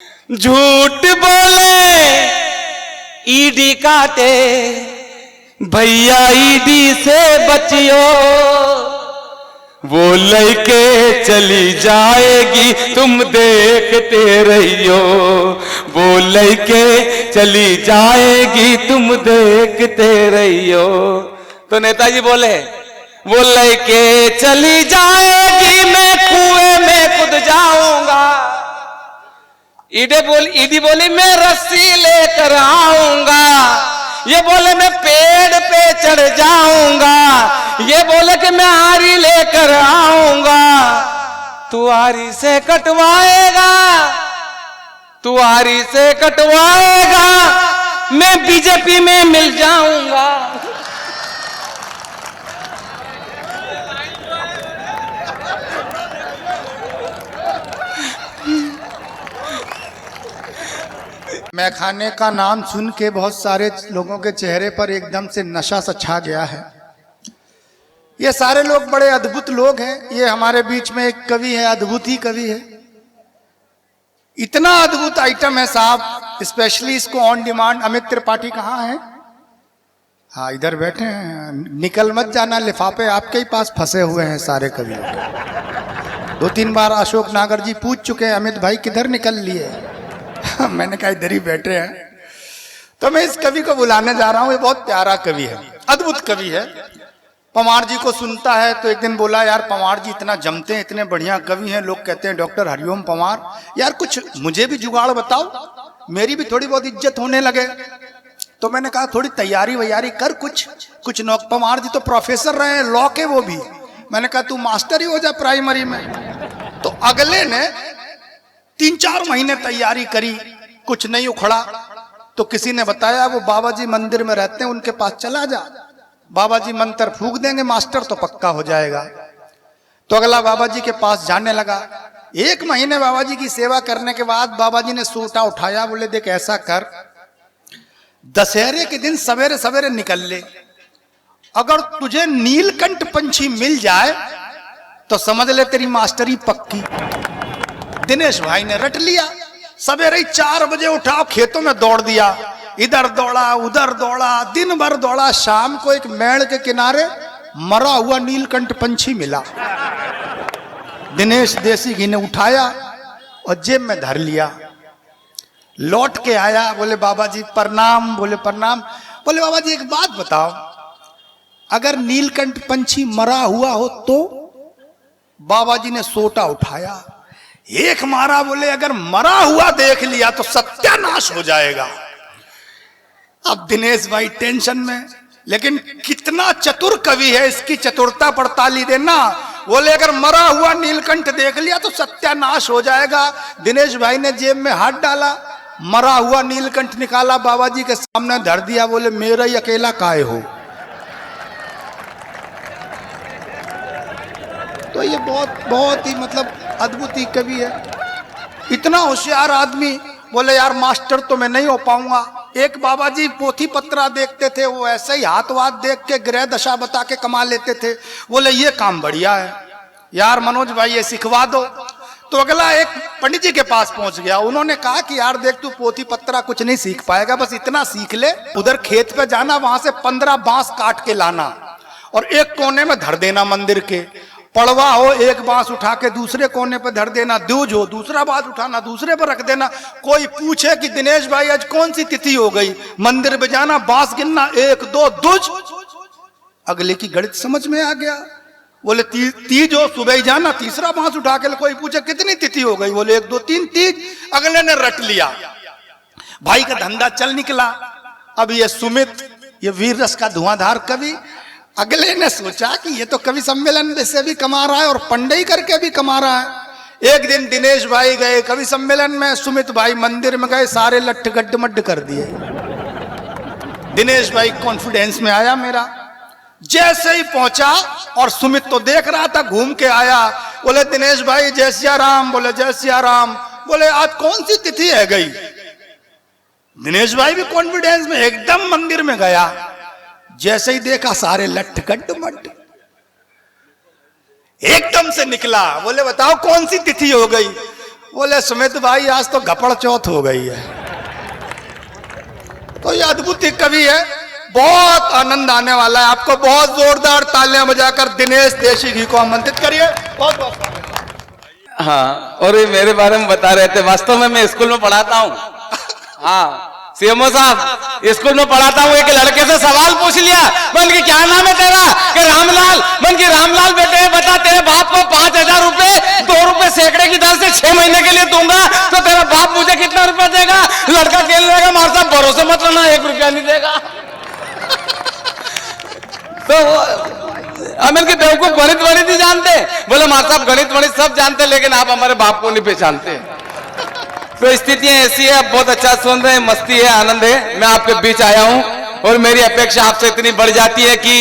झूठ बोले ईडी काटे, भैया ईडी से बचियो, वो लइके चली जाएगी तुम देखते रहियो, वो लइके चली जाएगी तुम देखते रहियो। तो नेताजी बोले वो लइके चली जाएगी मैं कुएं में कूद जाऊंगा। ईडी बोली मैं रस्सी लेकर आऊंगा। ये बोले मैं पेड़ पे चढ़ जाऊंगा। ये बोले कि मैं आरी लेकर आऊंगा। तू आरी से कटवाएगा, तू आरी से कटवाएगा, मैं बीजेपी में मिल जाऊंगा। मैखाने का नाम सुन के बहुत सारे लोगों के चेहरे पर एकदम से नशा सा छा गया है। ये सारे लोग बड़े अद्भुत लोग हैं। ये हमारे बीच में एक कवि है, अद्भुत ही कवि है। इतना अद्भुत आइटम है साहब, स्पेशली इसको ऑन डिमांड। अमित त्रिपाठी कहाँ है? हाँ, इधर बैठे हैं। निकल मत जाना, लिफाफे आपके ही पास फंसे हुए हैं सारे कवियों के। 2-3 बार अशोक नागर जी पूछ चुके हैं, अमित भाई किधर निकल लिए? मैंने कहा इधर ही बैठे हैं। तो मैं इस कवि को बुलाने जा रहा हूं। ये बहुत प्यारा कवि है, अद्भुत कवि है। पंवार जी को सुनता है तो एक दिन बोला, यार पंवार जी इतना जमते हैं, इतने बढ़िया कवि हैं, लोग कहते हैं डॉक्टर हरिओम पंवार, यार कुछ मुझे भी जुगाड़ बताओ, मेरी भी थोड़ी बहुत इज्जत होने लगे। तो मैंने कहा थोड़ी तैयारी वैयारी कर, कुछ नौक। पंवार जी तो प्रोफेसर रहे हैं लॉ के, वो भी। मैंने कहा तू मास्टर ही हो जा प्राइमरी में। तो अगले ने 3-4 महीने तैयारी करी, कुछ नहीं उखड़ा। तो किसी ने बताया वो बाबा जी मंदिर में रहते हैं, उनके पास चला जा, बाबा जी मंत्र फूंक देंगे, मास्टर तो पक्का हो जाएगा। तो अगला बाबा जी के पास जाने लगा। 1 महीने बाबा जी की सेवा करने के बाद बाबा जी ने सूटा उठाया, बोले देख ऐसा कर, दशहरे के दिन सवेरे सवेरे निकल ले, अगर तुझे नीलकंठ पंछी मिल जाए तो समझ ले तेरी मास्टरी पक्की। दिनेश भाई ने रट लिया। सवेरे 4 बजे उठा, खेतों में दौड़ दिया, इधर दौड़ा उधर दौड़ा, दिन भर दौड़ा। शाम को एक मेड़ के किनारे मरा हुआ नीलकंठ पंछी मिला। दिनेश देसी घी ने उठाया और जेब में धर लिया। लौट के आया, बोले बाबा जी प्रणाम। बोले प्रणाम। बोले बाबा जी एक बात बताओ, अगर नीलकंठ पंछी मरा हुआ हो तो? बाबा जी ने सोटा उठाया, एक मारा, बोले अगर मरा हुआ देख लिया तो सत्यानाश हो जाएगा। अब दिनेश भाई टेंशन में, लेकिन कितना चतुर कवि है, इसकी चतुरता पड़ताली देना। बोले अगर मरा हुआ नीलकंठ देख लिया तो सत्यानाश हो जाएगा। दिनेश भाई ने जेब में हाथ डाला, मरा हुआ नीलकंठ निकाला, बाबा जी के सामने धर दिया। बोले मेरा ही अकेला काहे हो? तो ये बहुत ही मतलब अद्भुत ही कवि है, इतना होशियार आदमी। बोले यार मास्टर तो मैं नहीं हो पाऊंगा। एक बाबा जी पोथी पत्रा देखते थे, वो ऐसे ही हाथ वाथ देख के ग्रह दशा बता के कमा लेते थे। बोले ये काम बढ़िया है यार मनोज भाई, ये सिखवा दो। तो अगला एक पंडित जी के पास पहुंच गया। उन्होंने कहा कि यार देख तू पोथी पत्रा कुछ नहीं सीख पाएगा, बस इतना सीख ले, उधर खेत पे जाना, वहां से 15 बांस काट के लाना और एक कोने में धर देना मंदिर के। पड़वा हो, एक बांस उठा के दूसरे कोने पर धर देना। दूज हो, दूसरा बांस उठाना दूसरे पर रख देना। कोई पूछे कि दिनेश भाई आज कौन सी तिथि हो गई, मंदिर में जाना, बांस गिनना, 1 2 दूज। अगले की गणित समझ में आ गया। बोले तीज हो, सुबह ही जाना, तीसरा बांस उठा के। कोई पूछे कितनी तिथि हो गई, बोले 1 2 3 तीज। अगले ने रट लिया, भाई का धंधा चल निकला। अब ये सुमित, ये वीर रस का धुआंधार कवि, अगले ने सोचा कि ये तो कवि सम्मेलन से भी कमा रहा है और पंडई करके भी कमा रहा है। एक दिन दिनेश भाई गए कवि सम्मेलन में, सुमित भाई मंदिर में गए, सारे लट्ठ गड्ढ मड्ढ कर दिए। दिनेश भाई कॉन्फिडेंस में आया मेरा। जैसे ही पहुंचा, और सुमित तो देख रहा था, घूम के आया। बोले दिनेश भाई जय सिया राम। बोले जय सिया राम। बोले आज कौन सी तिथि है गई? दिनेश भाई भी कॉन्फिडेंस में एकदम मंदिर में गया। जैसे ही देखा सारे लट्ठ गड्ढ मड्ढ, एकदम से निकला। बोले बताओ कौन सी तिथि हो गई? बोले सुमित भाई आज तो घपड़ चौथ हो गई है। तो ये अद्भुत एक कवि है, बहुत आनंद आने वाला है आपको। बहुत जोरदार तालियां बजाकर दिनेश देशी जी को आमंत्रित करिए। बहुत बहुत। हाँ, और ये मेरे बारे में बता रहे थे, वास्तव में मैं स्कूल में पढ़ाता हूँ। हाँ सीएमओ साहब, स्कूल में पढ़ाता हूँ। एक लड़के से सवाल पूछ लिया, मन की क्या नाम है तेरा? कि रामलाल। मन की रामलाल बेटे बता, तेरे बाप को 5,000 रुपए 2 रुपए सैकड़े की दर से 6 महीने के लिए दूंगा तो तेरा बाप मुझे कितना रुपया देगा? लड़का खेल लेगा, मार साहब भरोसे मत रहना, 1 रुपया नहीं देगा। तो अमीर के बेवकूफ गणित वणित नहीं जानते। बोले मार साहब गणित वणित सब जानते, लेकिन आप हमारे बाप को नहीं पहचानते। तो स्थितियां ऐसी है, आप बहुत अच्छा सुन रहे हैं, मस्ती है, आनंद है। मैं आपके बीच आया हूं और मेरी अपेक्षा आपसे इतनी बढ़ जाती है कि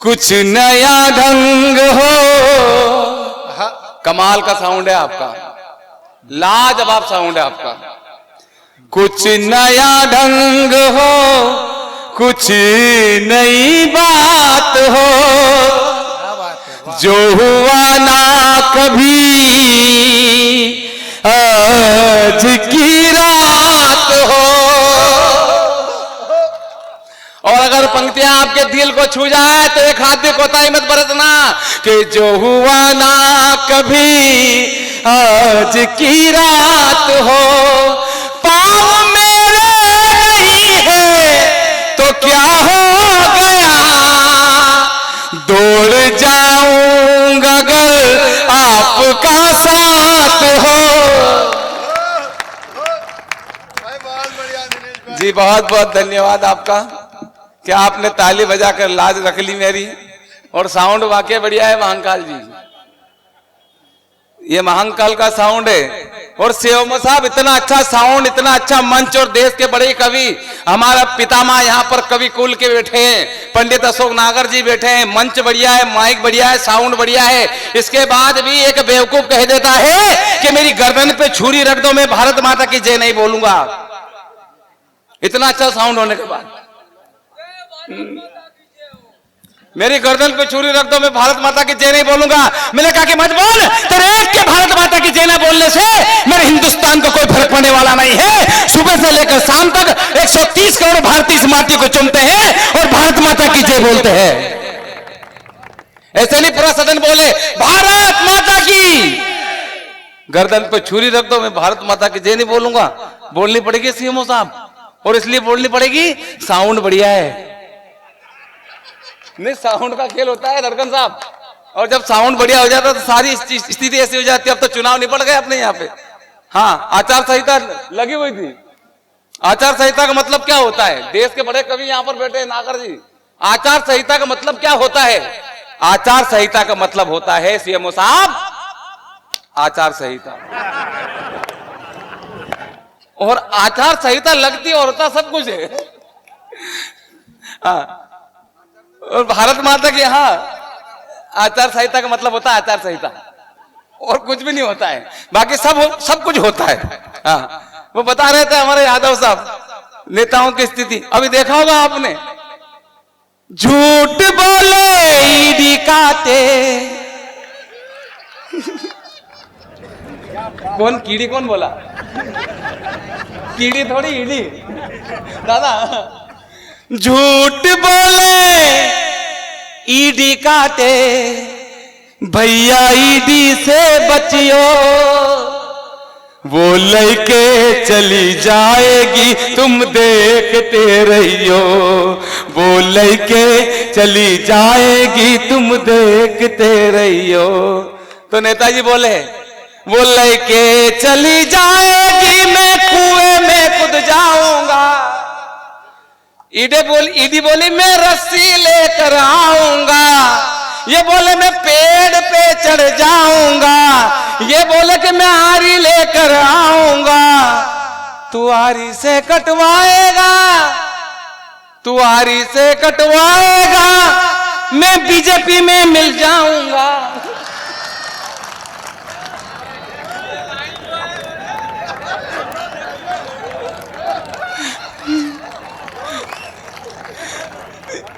कुछ नया ढंग हो। कमाल का साउंड है आपका, लाजवाब साउंड है आपका। कुछ नया ढंग हो, कुछ नई बात हो, जो हुआ ना कभी आज की रात हो। और अगर पंक्तियां आपके दिल को छू जाए तो एक हाथ भी कोताही मत बरतना कि जो हुआ ना कभी आज की रात हो। पाँव मेरे नहीं है तो क्या हो गया, दौड़ जाऊंगा अगर आपका साथ हो। जी बहुत बहुत धन्यवाद आपका, क्या आपने ताली बजाकर लाज रख ली मेरी। और साउंड वाकई बढ़िया है महाकाल जी, ये महाकाल का साउंड है। और सीएमओ साहब इतना अच्छा साउंड, इतना अच्छा मंच, और देश के बड़े कवि हमारा पितामह यहाँ पर कवि कुल के बैठे हैं, पंडित अशोक नागर जी बैठे हैं। मंच बढ़िया है, माइक बढ़िया है, साउंड बढ़िया है। इसके बाद भी एक बेवकूफ कह देता है कि मेरी गर्दन पे छुरी रख दो, मैं भारत माता की जय नहीं बोलूंगा। इतना अच्छा साउंड होने के बाद मेरी गर्दन पे छुरी रख दो, मैं भारत माता की जय नहीं बोलूंगा। मैंने कहा कि मत बोल, तेरे एक के भारत माता की जय ना बोलने से मेरे हिंदुस्तान को कोई फर्क पड़ने वाला नहीं है। सुबह से लेकर शाम तक 130 करोड़ भारतीय इस माटी को चुमते हैं और भारत माता की जय बोलते हैं। ऐसे नहीं पूरा सदन बोले भारत माता की। गर्दन पे छुरी रख दो, मैं भारत माता की जय नहीं बोलूंगा। बोलनी पड़ेगी सीएमओ साहब, और इसलिए बोलनी पड़ेगी साउंड बढ़िया है। नहीं, साउंड का खेल होता है धड़कन साहब, और जब साउंड बढ़िया हो जाता है तो सारी स्थिति ऐसी हो जाती है। अब तो चुनाव निपट गए अपने यहाँ पे। हाँ, आचार संहिता लगी हुई थी। आचार संहिता का मतलब क्या होता है? देश के बड़े कवि यहाँ पर बैठे हैं, नागर जी। आचार संहिता का मतलब क्या होता है? आचार संहिता का मतलब होता है सीएमओ साहब, आचार संहिता। और आचार संहिता लगती और होता सब कुछ है। हाँ, और भारत माता के यहाँ आचार संहिता का मतलब होता है आचार संहिता, और कुछ भी नहीं होता है। बाकी सब कुछ होता है। हाँ, वो बता रहे थे हमारे यादव साहब नेताओं की स्थिति। अभी देखा होगा आपने, झूठ बोले ईडी काटे। कौन कीड़ी, कौन बोला? कीड़ी थोड़ी ईडी दादा। झूठ बोले ईडी काटे, भैया ईडी से बचियो, वो लइके चली जाएगी तुम देखते रहियो, वो लइके चली जाएगी तुम देखते रहियो। तो नेताजी बोले वो लइके चली जाएगी मैं कुएं में कूद जाऊंगा। ईडी बोली मैं रस्सी लेकर आऊंगा। ये बोले मैं पेड़ पे चढ़ जाऊंगा। ये बोले कि मैं आरी लेकर आऊंगा। तू आरी से कटवाएगा, तू आरी से कटवाएगा, मैं बीजेपी में मिल जाऊंगा।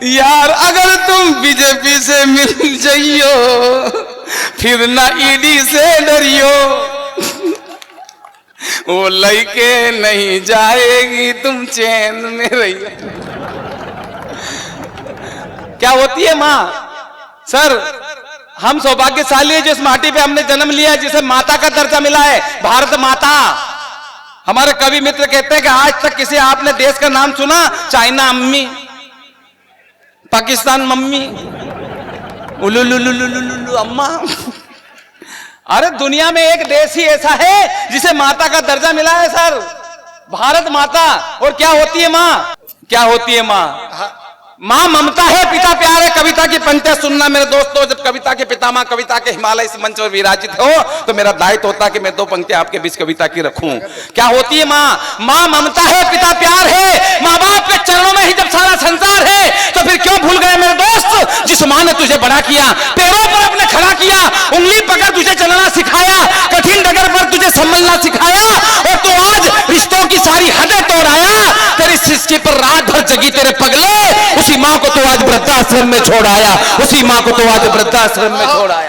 यार अगर तुम बीजेपी से मिल जाइयो फिर ना ईडी से डरियो। वो लइके नहीं जाएगी तुम चैन में रहिए। क्या होती है माँ? सर हम सौभाग्यशाली है जिस माटी पे हमने जन्म लिया है, जिसे माता का दर्जा मिला है, भारत माता। हमारे कवि मित्र कहते हैं कि आज तक किसी आपने देश का नाम सुना? चाइना अम्मी, पाकिस्तान मम्मी, उलुलुलुलुलुलु अम्मा। अरे दुनिया में एक देश ही ऐसा है जिसे माता का दर्जा मिला है सर, भारत माता। और क्या होती है माँ? क्या होती है माँ? माँ ममता है, पिता प्यार है। कविता की पंक्तियां सुनना मेरे दोस्तों। जब कविता के पितामह कविता के हिमालय इस मंच पर विराजित हो तो मेरा दायित्व होता है कि मैं दो पंक्तियां आपके बीच कविता की रखूं। क्या होती है माँ? माँ ममता है, पिता प्यार है। माँ बाप के चरणों में ही जब सारा संसार है तो फिर क्यों भूल गए मेरे दोस्त? जिस माँ ने तुझे बड़ा किया, पैरों पर अपने खड़ा किया, उंगली पकड़ तुझे चलना सिखाया, कठिन डगर पर तुझे संभलना सिखाया, और तू आज रिश्तों की सारी हदें तोड़ आया। तेरी सृष्टि पर रात भर जगी तेरे पगले, उसी माँ को तो आज वृद्धाश्रम में छोड़ आया, उसी माँ को तो आज वृद्धाश्रम में छोड़ आया।